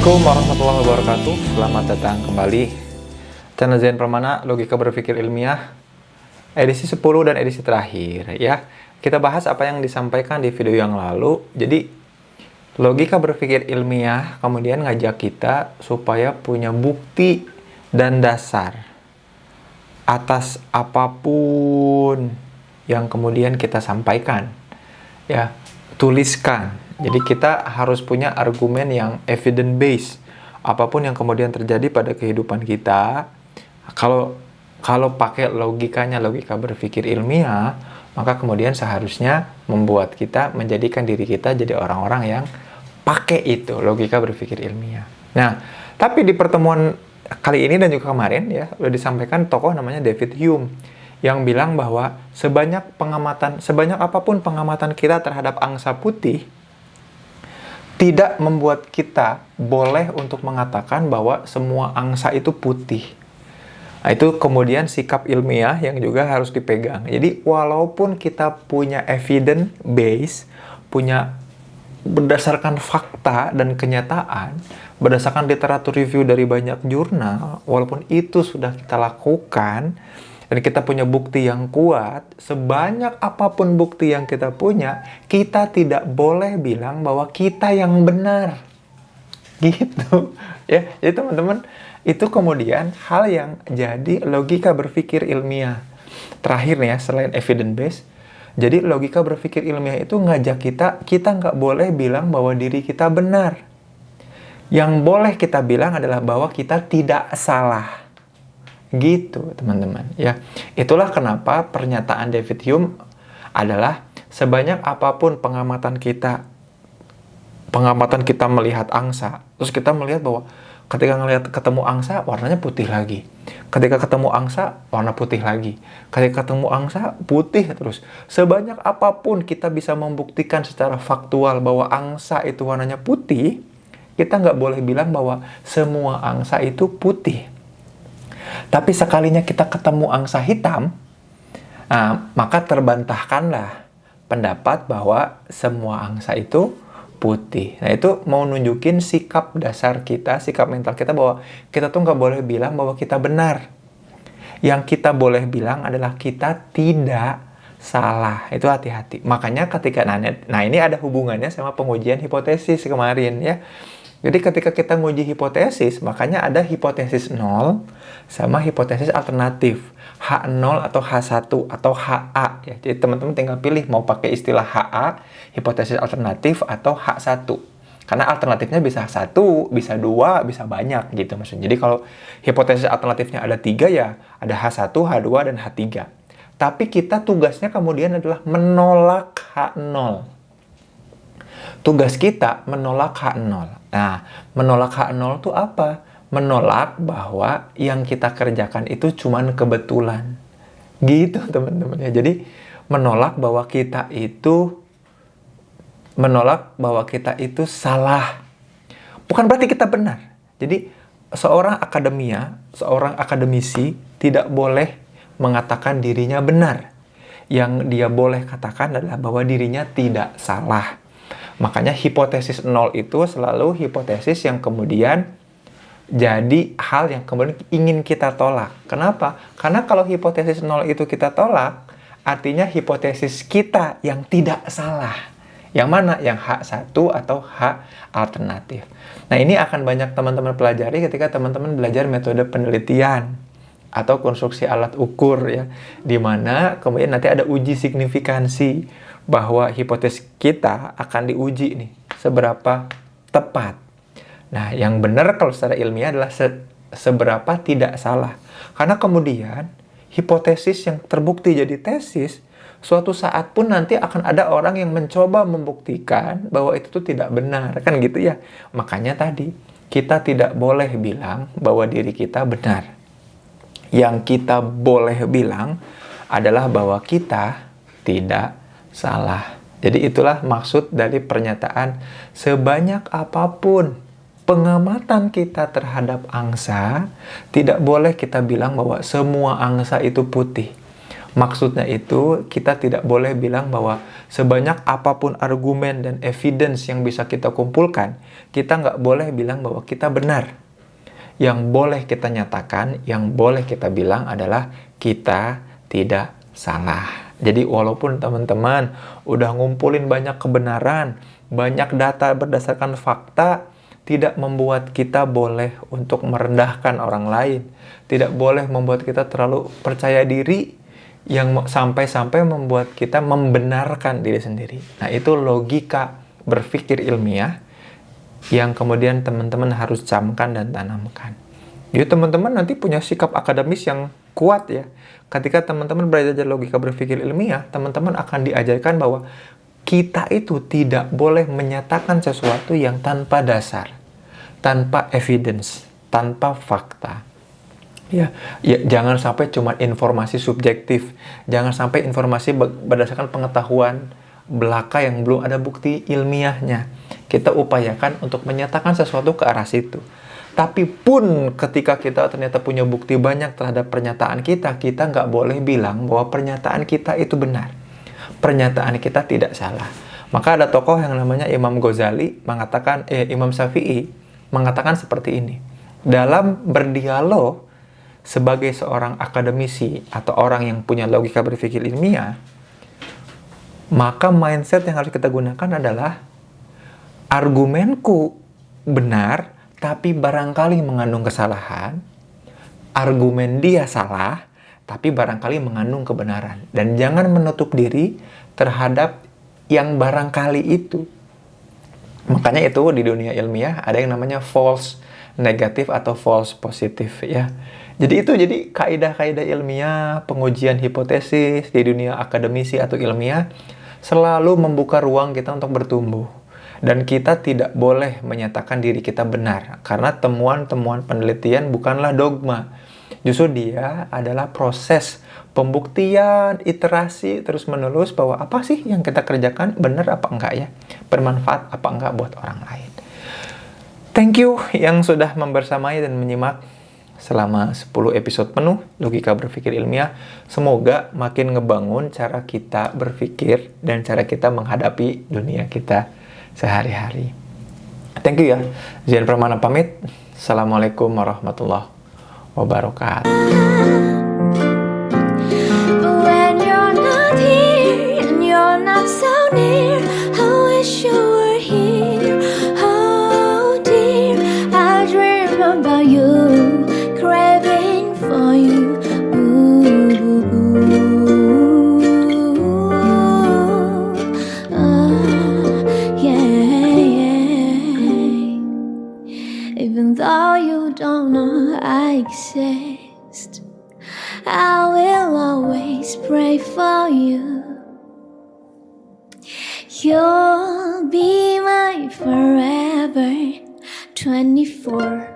Assalamualaikum warahmatullahi wabarakatuh. Selamat datang kembali channel Zen Pramana Logika Berpikir Ilmiah edisi 10 dan edisi terakhir ya. Kita bahas apa yang disampaikan di video yang lalu. Jadi logika berpikir ilmiah kemudian ngajak kita supaya punya bukti dan dasar atas apapun yang kemudian kita sampaikan ya, tuliskan. Jadi kita harus punya argumen yang evidence based. Apapun yang kemudian terjadi pada kehidupan kita, kalau pakai logikanya, logika berpikir ilmiah, maka kemudian seharusnya membuat kita, menjadikan diri kita jadi orang-orang yang pakai itu, logika berpikir ilmiah. Nah, tapi di pertemuan kali ini dan juga kemarin ya, udah disampaikan tokoh namanya David Hume yang bilang bahwa sebanyak apapun pengamatan kita terhadap angsa putih, tidak membuat kita boleh untuk mengatakan bahwa semua angsa itu putih. Nah, itu kemudian sikap ilmiah yang juga harus dipegang. Jadi walaupun kita punya evidence base, punya berdasarkan fakta dan kenyataan, berdasarkan literatur review dari banyak jurnal, walaupun itu sudah kita lakukan, dan kita punya bukti yang kuat, sebanyak apapun bukti yang kita punya, kita tidak boleh bilang bahwa kita yang benar. Gitu. Ya, jadi teman-teman, itu kemudian hal yang jadi logika berpikir ilmiah. Terakhir nih ya, selain evidence based, jadi logika berpikir ilmiah itu ngajak kita nggak boleh bilang bahwa diri kita benar. Yang boleh kita bilang adalah bahwa kita tidak salah. Gitu teman-teman ya. Itulah kenapa pernyataan David Hume adalah sebanyak apapun pengamatan kita melihat angsa, terus kita melihat bahwa ketika ketemu angsa warnanya putih lagi, ketika ketemu angsa warna putih lagi, ketika ketemu angsa putih terus, sebanyak apapun kita bisa membuktikan secara faktual bahwa angsa itu warnanya putih, kita nggak boleh bilang bahwa semua angsa itu putih. Tapi sekalinya kita ketemu angsa hitam, maka terbantahkanlah pendapat bahwa semua angsa itu putih. Nah, itu mau nunjukin sikap dasar kita, sikap mental kita bahwa kita tuh nggak boleh bilang bahwa kita benar. Yang kita boleh bilang adalah kita tidak salah. Itu hati-hati. Makanya ketika, nah ini ada hubungannya sama pengujian hipotesis kemarin ya. Jadi ketika kita nguji hipotesis, makanya ada hipotesis 0 sama hipotesis alternatif. H0 atau H1 atau HA. Ya. Jadi teman-teman tinggal pilih mau pakai istilah HA, hipotesis alternatif, atau H1. Karena alternatifnya bisa 1, bisa 2, bisa banyak gitu maksudnya. Jadi kalau hipotesis alternatifnya ada 3 ya, ada H1, H2, dan H3. Tapi kita tugasnya kemudian adalah menolak H0. Tugas kita menolak H0. Nah, menolak H0 itu apa? Menolak bahwa yang kita kerjakan itu cuman kebetulan. Gitu teman-teman ya. Jadi menolak bahwa kita itu salah. Bukan berarti kita benar. Jadi seorang akademisi tidak boleh mengatakan dirinya benar. Yang dia boleh katakan adalah bahwa dirinya tidak salah. Makanya hipotesis 0 itu selalu hipotesis yang kemudian jadi hal yang kemudian ingin kita tolak. Kenapa? Karena kalau hipotesis 0 itu kita tolak, artinya hipotesis kita yang tidak salah. Yang mana? Yang H1 atau H alternatif. Nah, ini akan banyak teman-teman pelajari ketika teman-teman belajar metode penelitian atau konstruksi alat ukur ya. Di mana kemudian nanti ada uji signifikansi bahwa hipotesis kita akan diuji nih, seberapa tepat. Nah, yang benar kalau secara ilmiah adalah seberapa tidak salah. Karena kemudian hipotesis yang terbukti jadi tesis, suatu saat pun nanti akan ada orang yang mencoba membuktikan bahwa itu tuh tidak benar. Kan gitu ya. Makanya tadi, kita tidak boleh bilang bahwa diri kita benar. Yang kita boleh bilang adalah bahwa kita tidak salah. Jadi itulah maksud dari pernyataan sebanyak apapun pengamatan kita terhadap angsa, tidak boleh kita bilang bahwa semua angsa itu putih. Maksudnya itu kita tidak boleh bilang bahwa sebanyak apapun argumen dan evidence yang bisa kita kumpulkan, kita nggak boleh bilang bahwa kita benar. Yang boleh kita nyatakan, yang boleh kita bilang adalah kita tidak salah. Jadi walaupun teman-teman udah ngumpulin banyak kebenaran, banyak data berdasarkan fakta, tidak membuat kita boleh untuk merendahkan orang lain. Tidak boleh membuat kita terlalu percaya diri yang sampai-sampai membuat kita membenarkan diri sendiri. Nah, itu logika berpikir ilmiah yang kemudian teman-teman harus camkan dan tanamkan. Jadi teman-teman nanti punya sikap akademis yang kuat ya. Ketika teman-teman belajar logika berpikir ilmiah, teman-teman akan diajarkan bahwa kita itu tidak boleh menyatakan sesuatu yang tanpa dasar, tanpa evidence, tanpa fakta. Ya, jangan sampai cuma informasi subjektif, jangan sampai informasi berdasarkan pengetahuan belaka yang belum ada bukti ilmiahnya. Kita upayakan untuk menyatakan sesuatu ke arah situ. Tapi pun ketika kita ternyata punya bukti banyak terhadap pernyataan kita nggak boleh bilang bahwa pernyataan kita itu benar. Pernyataan kita tidak salah. Maka ada tokoh yang namanya Imam Ghazali mengatakan, Imam Syafi'i mengatakan seperti ini. Dalam berdialog sebagai seorang akademisi atau orang yang punya logika berpikir ilmiah, maka mindset yang harus kita gunakan adalah argumenku benar, tapi barangkali mengandung kesalahan. Argumen dia salah, tapi barangkali mengandung kebenaran. Dan jangan menutup diri terhadap yang barangkali itu. Makanya itu di dunia ilmiah ada yang namanya false negatif atau false positif ya. Jadi kaidah-kaidah ilmiah, pengujian hipotesis di dunia akademisi atau ilmiah selalu membuka ruang kita untuk bertumbuh. Dan kita tidak boleh menyatakan diri kita benar karena temuan-temuan penelitian bukanlah dogma. Justru dia adalah proses pembuktian, iterasi terus-menerus bahwa apa sih yang kita kerjakan benar apa enggak ya, bermanfaat apa enggak buat orang lain. Thank you yang sudah membersamai dan menyimak selama 10 episode penuh logika berpikir ilmiah. Semoga makin ngebangun cara kita berpikir dan cara kita menghadapi dunia kita sehari-hari. Thank you ya. Zian Pramana pamit. Assalamualaikum warahmatullahi wabarakatuh. When you're not here and you're not so near, I wish you were here. Oh dear, I dream about you, craving for you. Even though you don't know I exist, I will always pray for you. You'll be my forever 24